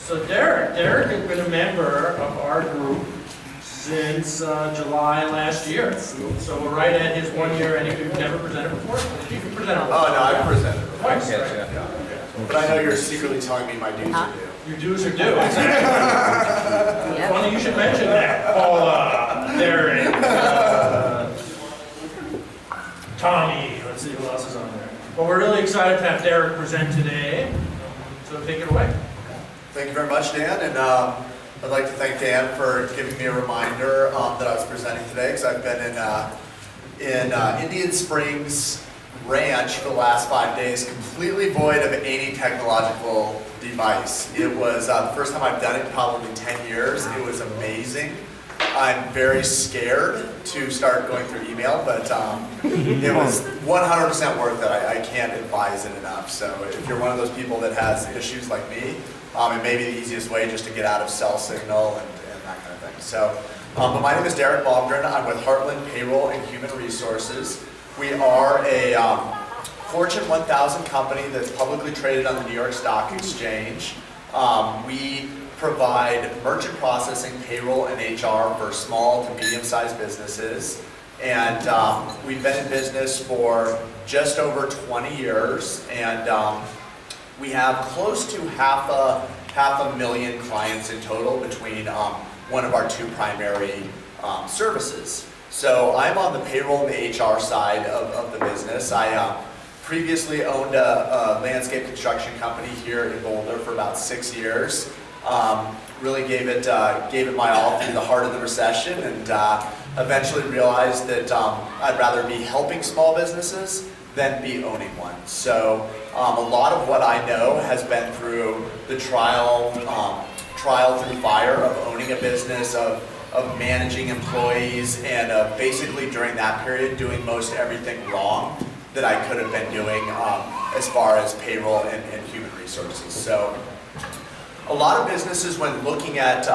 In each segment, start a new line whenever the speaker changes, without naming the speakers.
So Derek has been a member of our group since July last year. So we're right at his 1 year, and you've never presented before? You can present on.
Oh, no, I've presented before.
Twice,
Yeah,
right?
yeah. But I know you're secretly telling me my dues are due.
Your dues are due, exactly. Funny you should mention that. Paula, Derek, Tommy, let's see who else is on there. But we're really excited to have Derek present today, so take it away.
Thank you very much, Dan, and I'd like to thank Dan for giving me a reminder that I was presenting today, because I've been in Indian Springs Ranch for the last 5 days, completely void of any technological device. It was the first time I've done it in probably 10 years. It was amazing. I'm very scared to start going through email, but it was 100% worth it. I can't advise it enough. So if you're one of those people that has issues like me, it may be the easiest way just to get out of cell signal and that kind of thing. So, but my name is Derek Malmgren. I'm with Heartland Payroll and Human Resources. We are a Fortune 1000 company that's publicly traded on the New York Stock Exchange. We provide merchant processing, payroll, and HR for small to medium-sized businesses. And we've been in business for just over 20 years. And we have close to half a million clients in total between one of our two primary services. So I'm on the payroll and the HR side of the business. I previously owned a landscape construction company here in Boulder for about 6 years. Really gave it my all through the heart of the recession, and eventually realized that I'd rather be helping small businesses than be owning one. So a lot of what I know has been through the trial through fire of owning a business, of managing employees, and basically during that period doing most everything wrong that I could have been doing as far as payroll and human resources. So a lot of businesses, when looking at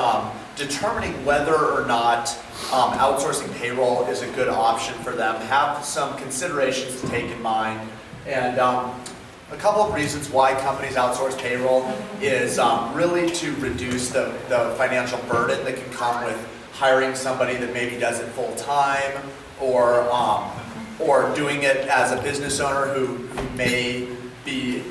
determining whether or not outsourcing payroll is a good option for them, have some considerations to take in mind. And a couple of reasons why companies outsource payroll is really to reduce the financial burden that can come with hiring somebody that maybe does it full time, or doing it as a business owner who may be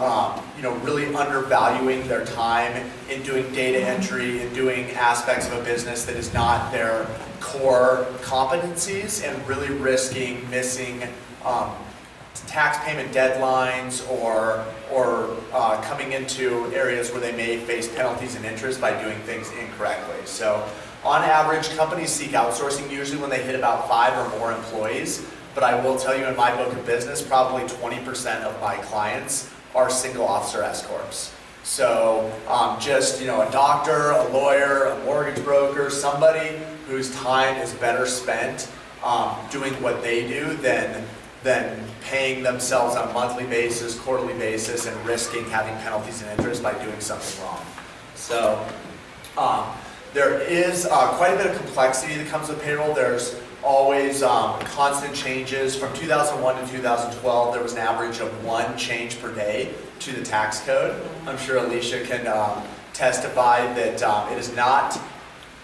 really undervaluing their time in doing data entry and doing aspects of a business that is not their core competencies, and really risking missing tax payment deadlines or coming into areas where they may face penalties and interest by doing things incorrectly. So on average, companies seek outsourcing usually when they hit about 5 or more employees. But I will tell you, in my book of business, probably 20% of my clients are single officer S-corps. So just a doctor, a lawyer, a mortgage broker, somebody whose time is better spent doing what they do than paying themselves on a monthly basis, quarterly basis, and risking having penalties and interest by doing something wrong. So there is quite a bit of complexity that comes with payroll. There's always constant changes. From 2001 to 2012, there was an average of 1 change per day to the tax code. I'm sure Alicia can testify that it is not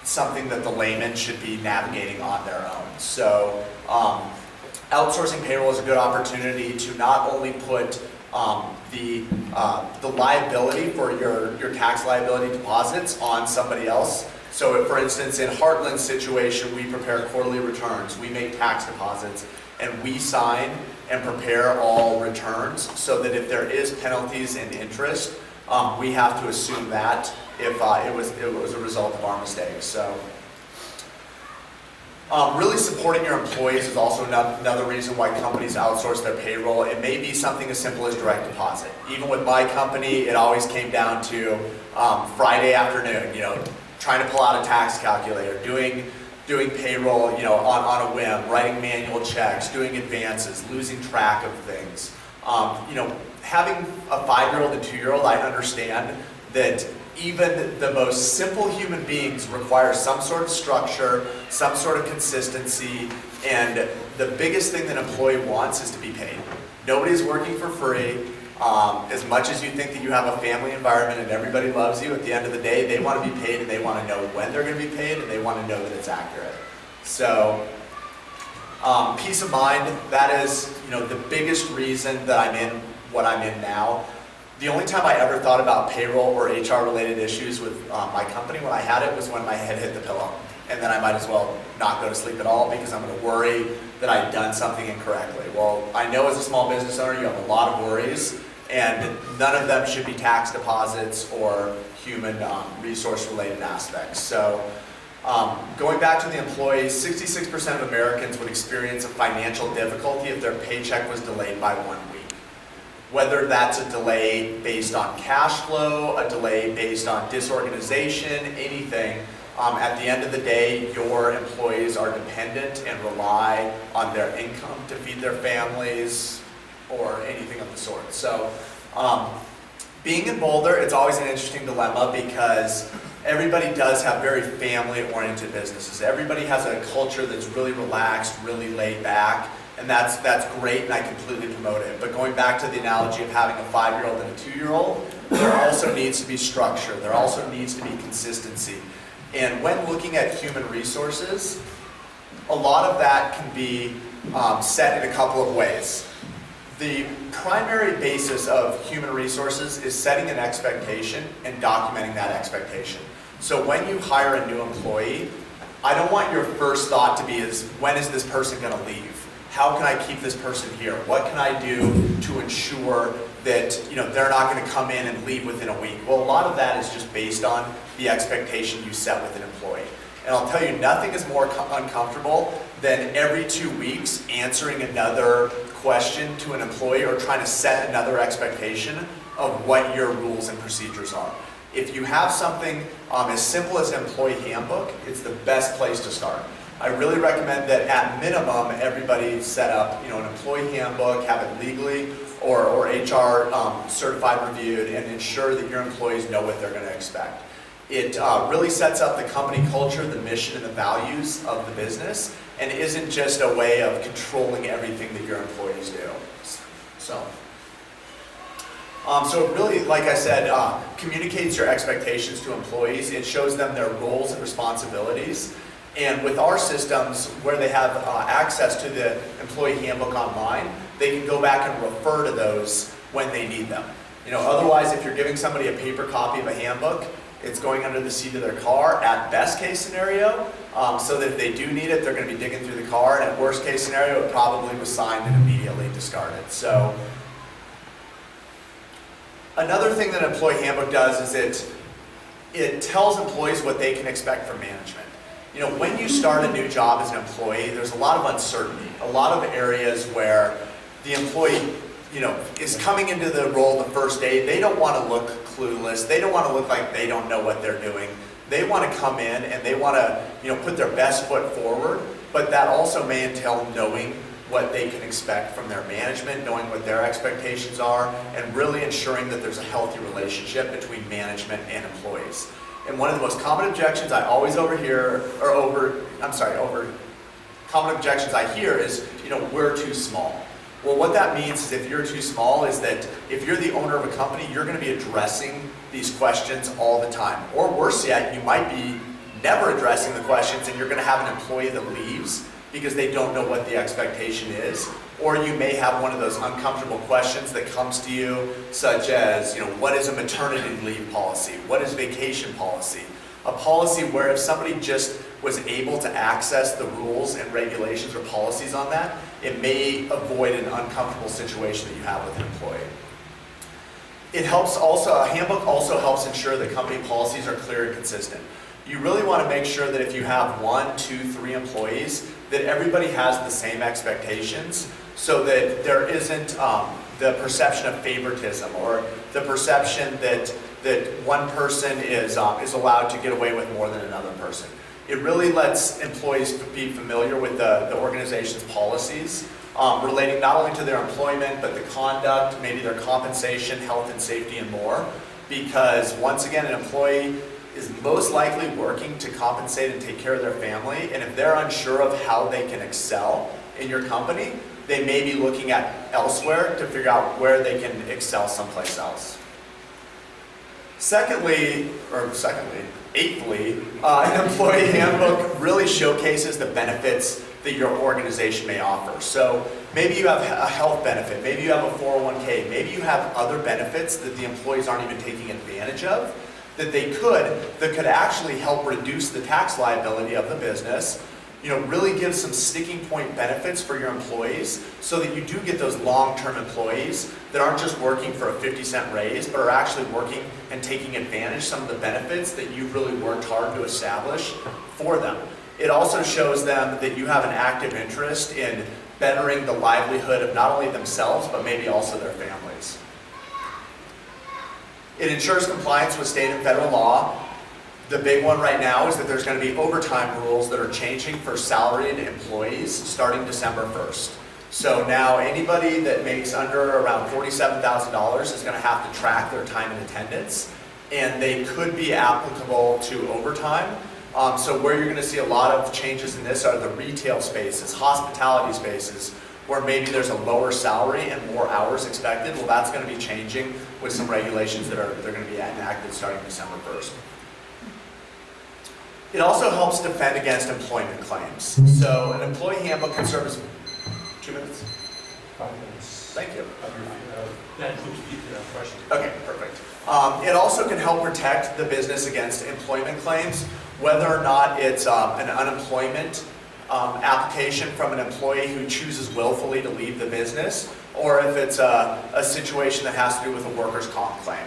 something that the layman should be navigating on their own. So outsourcing payroll is a good opportunity to not only put the liability for your tax liability deposits on somebody else. So for instance, in Heartland's situation, we prepare quarterly returns, we make tax deposits, and we sign and prepare all returns, so that if there is penalties and interest, we have to assume that if it was a result of our mistakes. So really supporting your employees is also another reason why companies outsource their payroll. It may be something as simple as direct deposit. Even with my company, it always came down to Friday afternoon, trying to pull out a tax calculator, doing payroll, on a whim, writing manual checks, doing advances, losing track of things. Having a 5-year-old and 2-year-old, I understand that even the most simple human beings require some sort of structure, some sort of consistency, and the biggest thing that an employee wants is to be paid. Nobody's working for free, As much as you think that you have a family environment and everybody loves you, at the end of the day, they want to be paid and they want to know when they're going to be paid and they want to know that it's accurate. So, peace of mind, that is, the biggest reason that I'm in what I'm in now. The only time I ever thought about payroll or HR related issues with my company when I had it was when my head hit the pillow. And then I might as well not go to sleep at all because I'm going to worry that I've done something incorrectly. Well, I know as a small business owner you have a lot of worries, and none of them should be tax deposits or human resource related aspects. So going back to the employees, 66% of Americans would experience a financial difficulty if their paycheck was delayed by 1 week. Whether that's a delay based on cash flow, a delay based on disorganization, anything, at the end of the day, your employees are dependent and rely on their income to feed their families or anything of the sort. So being in Boulder, it's always an interesting dilemma because everybody does have very family-oriented businesses. Everybody has a culture that's really relaxed, really laid back, and that's great, and I completely promote it. But going back to the analogy of having a 5-year-old and a 2-year-old, there also needs to be structure. There also needs to be consistency. And when looking at human resources, a lot of that can be set in a couple of ways. The primary basis of human resources is setting an expectation and documenting that expectation. So when you hire a new employee, I don't want your first thought to be when is this person going to leave? How can I keep this person here? What can I do to ensure that they're not going to come in and leave within a week? Well, a lot of that is just based on the expectation you set with an employee. And I'll tell you, nothing is more uncomfortable than every 2 weeks answering another question to an employee or trying to set another expectation of what your rules and procedures are. If you have something as simple as an employee handbook, it's the best place to start. I really recommend that at minimum everybody set up an employee handbook, have it legally or HR certified reviewed, and ensure that your employees know what they're going to expect. It really sets up the company culture, the mission, and the values of the business, and isn't just a way of controlling everything that your employees do. So it really, like I said, communicates your expectations to employees. It shows them their roles and responsibilities. And with our systems, where they have access to the employee handbook online, they can go back and refer to those when they need them. Otherwise, if you're giving somebody a paper copy of a handbook, it's going under the seat of their car at best case scenario, so that if they do need it, they're going to be digging through the car, and at worst case scenario, it probably was signed and immediately discarded. So another thing that an employee handbook does is it tells employees what they can expect from management. When you start a new job as an employee, there's a lot of uncertainty, a lot of areas where the employee is coming into the role the first day. They don't want to look clueless. They don't want to look like they don't know what they're doing. They want to come in and they want to put their best foot forward, but that also may entail knowing what they can expect from their management, knowing what their expectations are, and really ensuring that there's a healthy relationship between management and employees. And one of the most common objections I always common objections I hear is, we're too small. Well, what that means is if you're too small is that if you're the owner of a company, you're going to be addressing these questions all the time. Or worse yet, you might be never addressing the questions and you're going to have an employee that leaves because they don't know what the expectation is. Or you may have one of those uncomfortable questions that comes to you, such as, what is a maternity leave policy? What is vacation policy? A policy where if somebody just was able to access the rules and regulations or policies on that, it may avoid an uncomfortable situation that you have with an employee. A handbook also helps ensure that company policies are clear and consistent. You really want to make sure that if you have 1, 2, 3 employees, that everybody has the same expectations so that there isn't the perception of favoritism or the perception that one person is allowed to get away with more than another person. It really lets employees be familiar with the organization's policies relating not only to their employment, but the conduct, maybe their compensation, health and safety, and more. Because once again, an employee is most likely working to compensate and take care of their family, and if they're unsure of how they can excel in your company, they may be looking at elsewhere to figure out where they can excel someplace else. Eighthly, an employee handbook really showcases the benefits that your organization may offer. So maybe you have a health benefit, maybe you have a 401k, maybe you have other benefits that the employees aren't even taking advantage of, that could actually help reduce the tax liability of the business. Really give some sticking point benefits for your employees so that you do get those long-term employees that aren't just working for a 50-cent raise, but are actually working and taking advantage of some of the benefits that you've really worked hard to establish for them. It also shows them that you have an active interest in bettering the livelihood of not only themselves, but maybe also their families. It ensures compliance with state and federal law. The big one right now is that there's going to be overtime rules that are changing for salaried employees starting December 1st. So now anybody that makes under around $47,000 is going to have to track their time and attendance, and they could be applicable to overtime. So where you're going to see a lot of changes in this are the retail spaces, hospitality spaces, where maybe there's a lower salary and more hours expected. Well, that's going to be changing with some regulations that are going to be enacted starting December 1st. It also helps defend against employment claims. So an employee handbook can serve as 2 minutes.
5 minutes.
Thank you.
That includes questions.
Okay, perfect. It also can help protect the business against employment claims, whether or not it's an unemployment application from an employee who chooses willfully to leave the business, or if it's a situation that has to do with a workers' comp claim.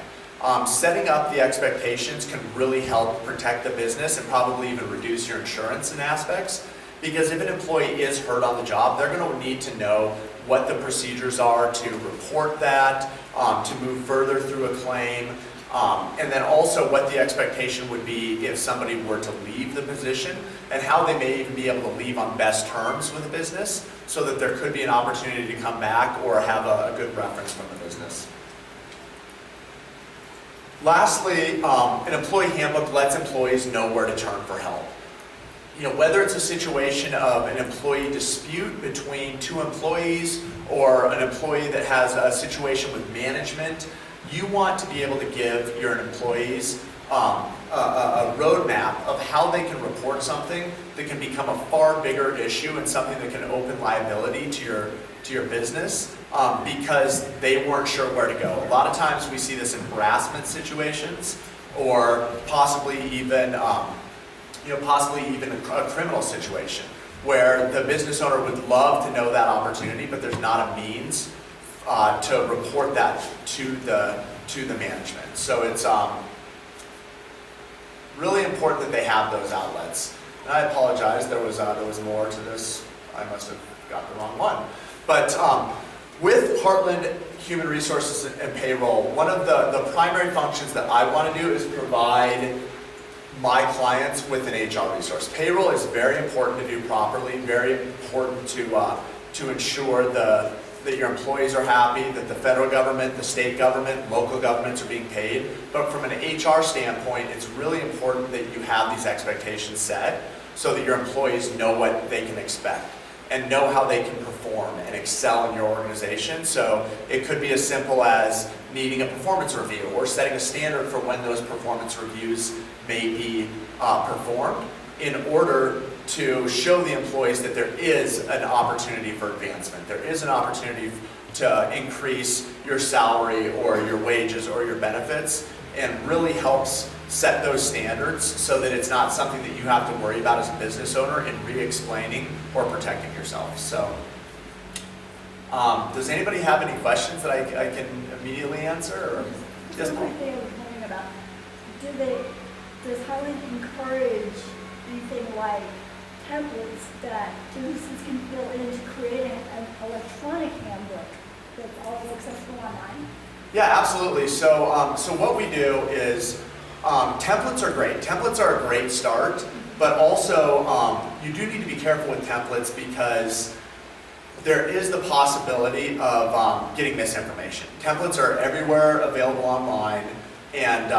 Setting up the expectations can really help protect the business and probably even reduce your insurance in aspects, because if an employee is hurt on the job, they're going to need to know what the procedures are to report that, to move further through a claim, and then also what the expectation would be if somebody were to leave the position, and how they may even be able to leave on best terms with the business, so that there could be an opportunity to come back or have a good reference from the business. Lastly, an employee handbook lets employees know where to turn for help. Whether it's a situation of an employee dispute between two employees or an employee that has a situation with management, you want to be able to give your employees a roadmap of how they can report something that can become a far bigger issue and something that can open liability to your business because they weren't sure where to go. A lot of times we see this in harassment situations, or possibly even a criminal situation where the business owner would love to know that opportunity, but there's not a means to report that to the management. So it's really important that they have those outlets. And I apologize, there was more to this. I must have got the wrong one. But with Heartland Human Resources and Payroll, one of the primary functions that I want to do is provide my clients with an HR resource. Payroll is very important to do properly, very important to ensure that your employees are happy, that the federal government, the state government, local governments are being paid. But from an HR standpoint, it's really important that you have these expectations set so that your employees know what they can expect and know how they can perform and excel in your organization. So it could be as simple as needing a performance review or setting a standard for when those performance reviews may be performed in order to show the employees that there is an opportunity for advancement. There is an opportunity to increase your salary or your wages or your benefits, and really helps set those standards so that it's not something that you have to worry about as a business owner in re-explaining or protecting yourself. So, does anybody have any questions that I can immediately answer? Or? Yes,
One thing I was wondering about, does Highland encourage anything like templates that businesses can fill in to create an electronic handbook that's all accessible online?
Yeah, absolutely. So, so what we do is, templates are great. Templates are a great start, but also you do need to be careful with templates because there is the possibility of getting misinformation. Templates are everywhere available online, and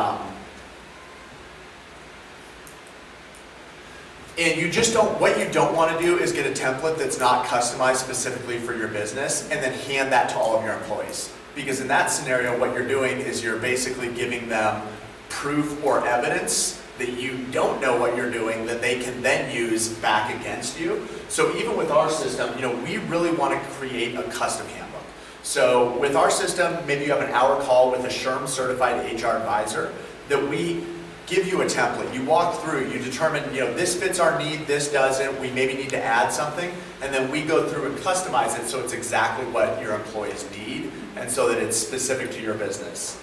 And you just don't, what you don't want to do is get a template that's not customized specifically for your business and then hand that to all of your employees. Because in that scenario, what you're doing is you're basically giving them proof or evidence that you don't know what you're doing that they can then use back against you. So even with our system, we really want to create a custom handbook. So with our system, maybe you have an hour call with a SHRM certified HR advisor that we give you a template. You walk through, you determine, this fits our need, this doesn't, we maybe need to add something, and then we go through and customize it so it's exactly what your employees need and so that it's specific to your business.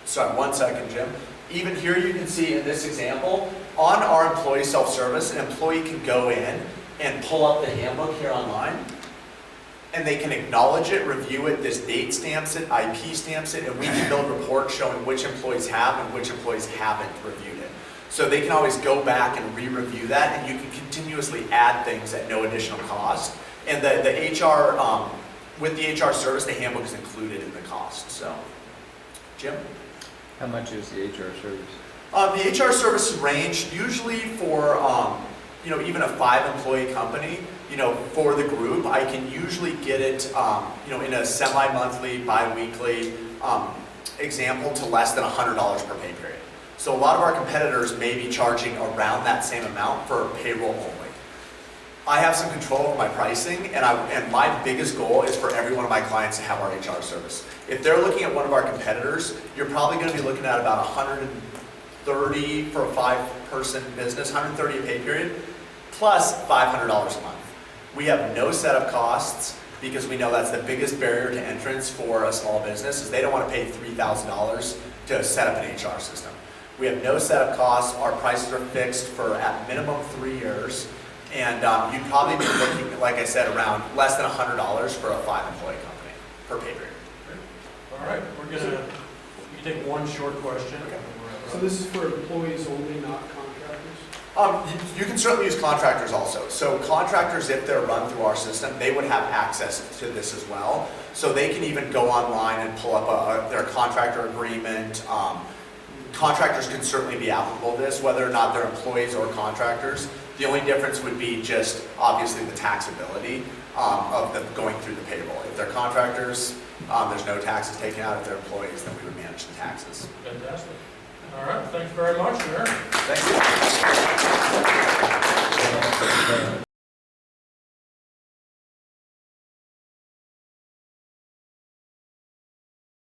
Sorry, 1 second, Jim. Even here you can see in this example, on our employee self-service, an employee can go in and pull up the handbook here online, and they can acknowledge it, review it, this date stamps it, IP stamps it, and we can build reports showing which employees have and which employees haven't reviewed it. So they can always go back and re-review that, and you can continuously add things at no additional cost. And the HR, with the HR service, the handbook is included in the cost. So, Jim?
How much is the HR service?
The HR service range usually for even a 5-employee company. For the group, I can usually get it in a semi-monthly, bi-weekly example to less than $100 per pay period. So a lot of our competitors may be charging around that same amount for payroll only. I have some control over my pricing, and my biggest goal is for every one of my clients to have our HR service. If they're looking at one of our competitors, you're probably going to be looking at about $130 for a 5-person business, $130 a pay period, plus $500 a month. We have no setup costs because we know that's the biggest barrier to entrance for a small business is they don't want to pay $3,000 to set up an HR system. We have no setup costs. Our prices are fixed for at minimum 3 years. And you'd probably be looking, like I said, around less than $100 for a 5-employee company per pay period.
All right, we can take one short question.
Okay.
So this is for employees only, not contractors?
You can certainly use contractors also. So contractors, if they're run through our system, they would have access to this as well. So they can even go online and pull up their contractor agreement. Contractors can certainly be applicable to this, whether or not they're employees or contractors. The only difference would be just obviously the taxability of them going through the payroll. If they're contractors, there's no taxes taken out. If they're employees, then we would manage the taxes.
Fantastic. All right, thanks very much, sir.
Thank you.